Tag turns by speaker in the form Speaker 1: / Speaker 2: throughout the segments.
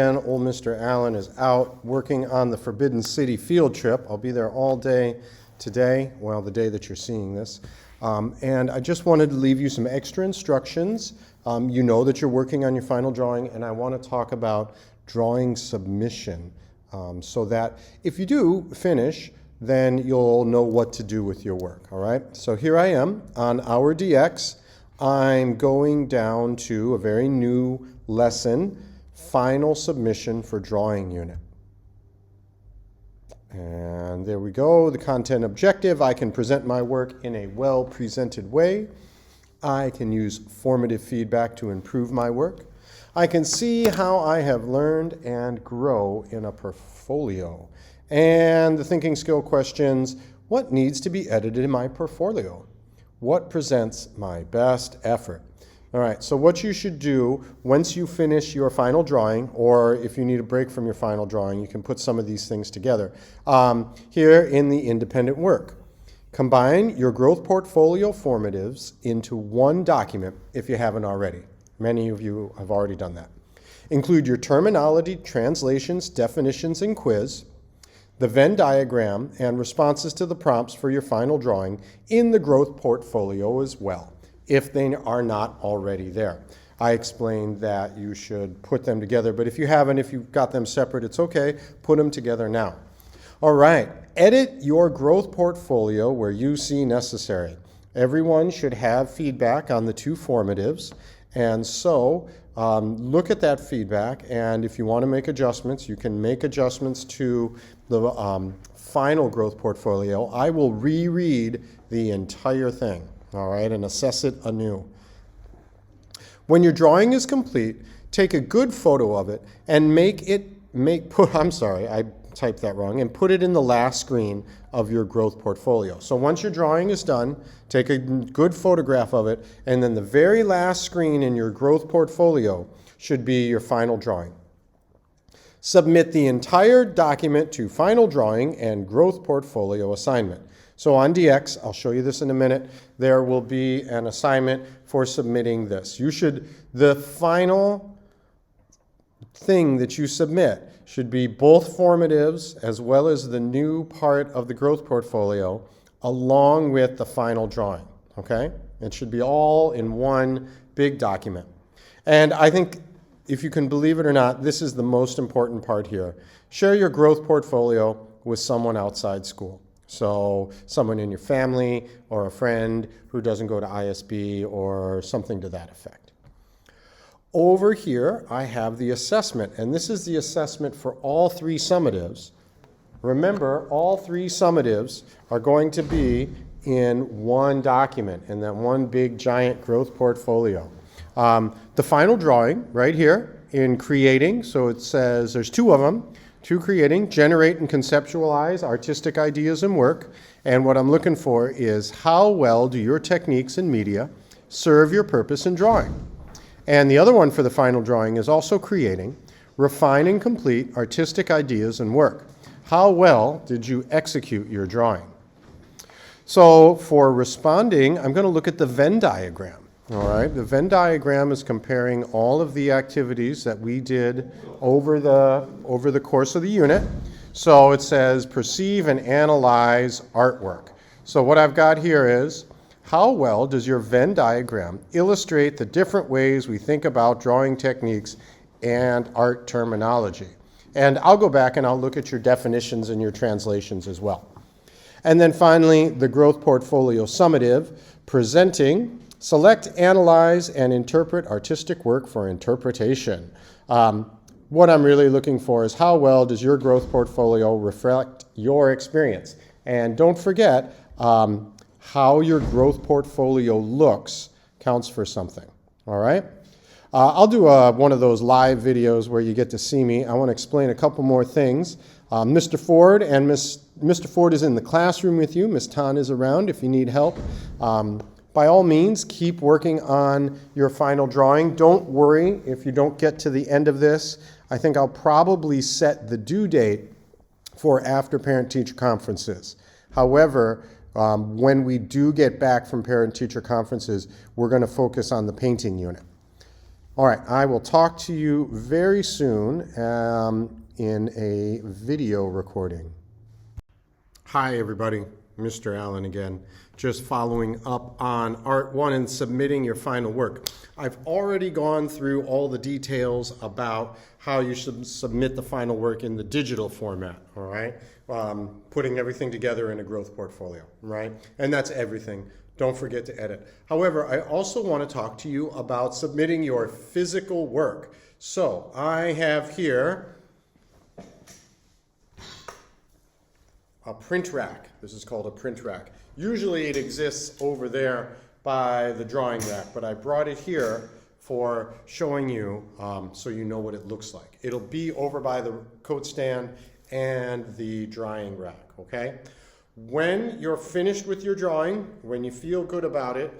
Speaker 1: And old Mr. Allen is out working on the Forbidden City field trip. I'll be there all day today, well, the day that you're seeing this. And I just wanted to leave you some extra instructions. You know that you're working on your final drawing, and I want to talk about drawing submission so that if you do finish, then you'll know what to do with your work, all right? So here I am on our DX. I'm going down to a very new lesson, final submission for drawing unit. And there we go, the content objective. I can present my work in a well-presented way. I can use formative feedback to improve my work. I can see how I have learned and grow in a portfolio. And the thinking skill questions, what needs to be edited in my portfolio? What presents my best effort? All right, so what you should do once you finish your final drawing, or if you need a break from your final drawing, you can put some of these things together. Here in the independent work, combine your growth portfolio formatives into one document if you haven't already. Many of you have already done that. Include your terminology, translations, definitions, and quiz, the Venn diagram, and responses to the prompts for your final drawing in the growth portfolio as well, if they are not already there. I explained that you should put them together, but if you haven't, if you've got them separate, it's okay. Put them together now. All right, edit your growth portfolio where you see necessary. Everyone should have feedback on the two formatives, and so look at that feedback, and if you want to make adjustments, you can make adjustments to the final growth portfolio. I will reread the entire thing, all right, and assess it anew. When your drawing is complete, take a good photo of it and I typed that wrong, and put it in the last screen of your growth portfolio. So once your drawing is done, take a good photograph of it, and then the very last screen in your growth portfolio should be your final drawing. Submit the entire document to final drawing and growth portfolio assignment. So on DX, I'll show you this in a minute, there will be an assignment for submitting this. The final thing that you submit should be both formatives as well as the new part of the growth portfolio along with the final drawing, okay? It should be all in one big document. And I think, if you can believe it or not, this is the most important part here. Share your growth portfolio with someone outside school. So someone in your family or a friend who doesn't go to ISB or something to that effect. Over here, I have the assessment, and this is the assessment for all three summatives. Remember, all three summatives are going to be in one document, in that one big giant growth portfolio. The final drawing right here in creating, so it says there's two of them, creating, generate and conceptualize artistic ideas and work. And what I'm looking for is how well do your techniques and media serve your purpose in drawing? And the other one for the final drawing is also creating, refine and complete artistic ideas and work. How well did you execute your drawing? So for responding, I'm going to look at the Venn diagram. All right, the Venn diagram is comparing all of the activities that we did over the course of the unit. So it says perceive and analyze artwork. So what I've got here is, how well does your Venn diagram illustrate the different ways we think about drawing techniques and art terminology? And I'll go back and I'll look at your definitions and your translations as well. And then finally, the growth portfolio summative, presenting, select, analyze, and interpret artistic work for interpretation. What I'm really looking for is how well does your growth portfolio reflect your experience? And don't forget, how your growth portfolio looks counts for something, all right? I'll do one of those live videos where you get to see me. I want to explain a couple more things. Mr. Ford and Mr. Ford is in the classroom with you. Miss Tan is around if you need help. By all means, keep working on your final drawing. Don't worry if you don't get to the end of this. I think I'll probably set the due date for after parent-teacher conferences. However, when we do get back from parent-teacher conferences, we're going to focus on the painting unit. All right, I will talk to you very soon in a video recording. Hi, everybody. Mr. Allen again. Just following up on Art 1 and submitting your final work. I've already gone through all the details about how you should submit the final work in the digital format, all right? Putting everything together in a growth portfolio, right? And that's everything. Don't forget to edit. However, I also want to talk to you about submitting your physical work. So I have here a print rack. This is called a print rack. Usually it exists over there by the drawing rack, but I brought it here for showing you so you know what it looks like. It'll be over by the coat stand and the drying rack, okay? When you're finished with your drawing, when you feel good about it,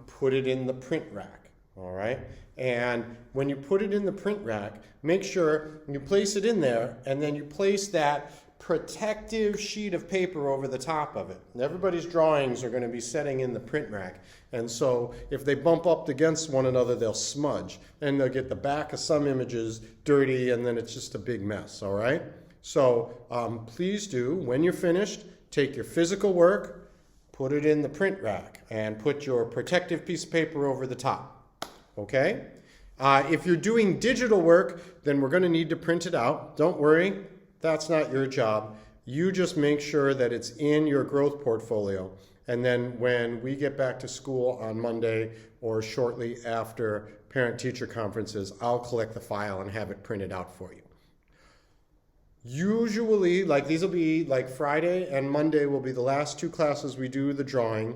Speaker 1: put it in the print rack, all right? And when you put it in the print rack, make sure you place it in there and then you place that protective sheet of paper over the top of it. Everybody's drawings are going to be setting in the print rack, and so if they bump up against one another, they'll smudge, and they'll get the back of some images dirty, and then it's just a big mess, all right? So please do, when you're finished, take your physical work, put it in the print rack, and put your protective piece of paper over the top, okay? If you're doing digital work, then we're going to need to print it out. Don't worry. That's not your job. You just make sure that it's in your growth portfolio. And then when we get back to school on Monday or shortly after parent-teacher conferences, I'll collect the file and have it printed out for you. Usually, like these will be like Friday and Monday will be the last two classes we do the drawing.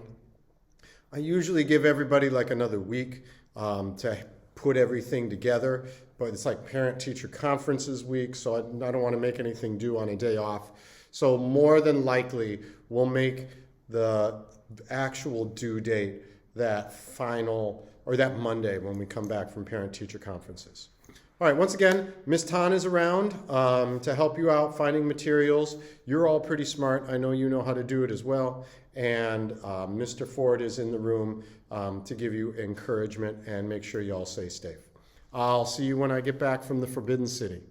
Speaker 1: I usually give everybody like another week to put everything together, but it's like parent-teacher conferences week, so I don't want to make anything due on a day off. So more than likely, we'll make the actual due date that final, or that Monday when we come back from parent-teacher conferences. All right, once again, Ms. Tan is around to help you out finding materials. You're all pretty smart. I know you know how to do it as well. And Mr. Ford is in the room to give you encouragement and make sure you all stay safe. I'll see you when I get back from the Forbidden City.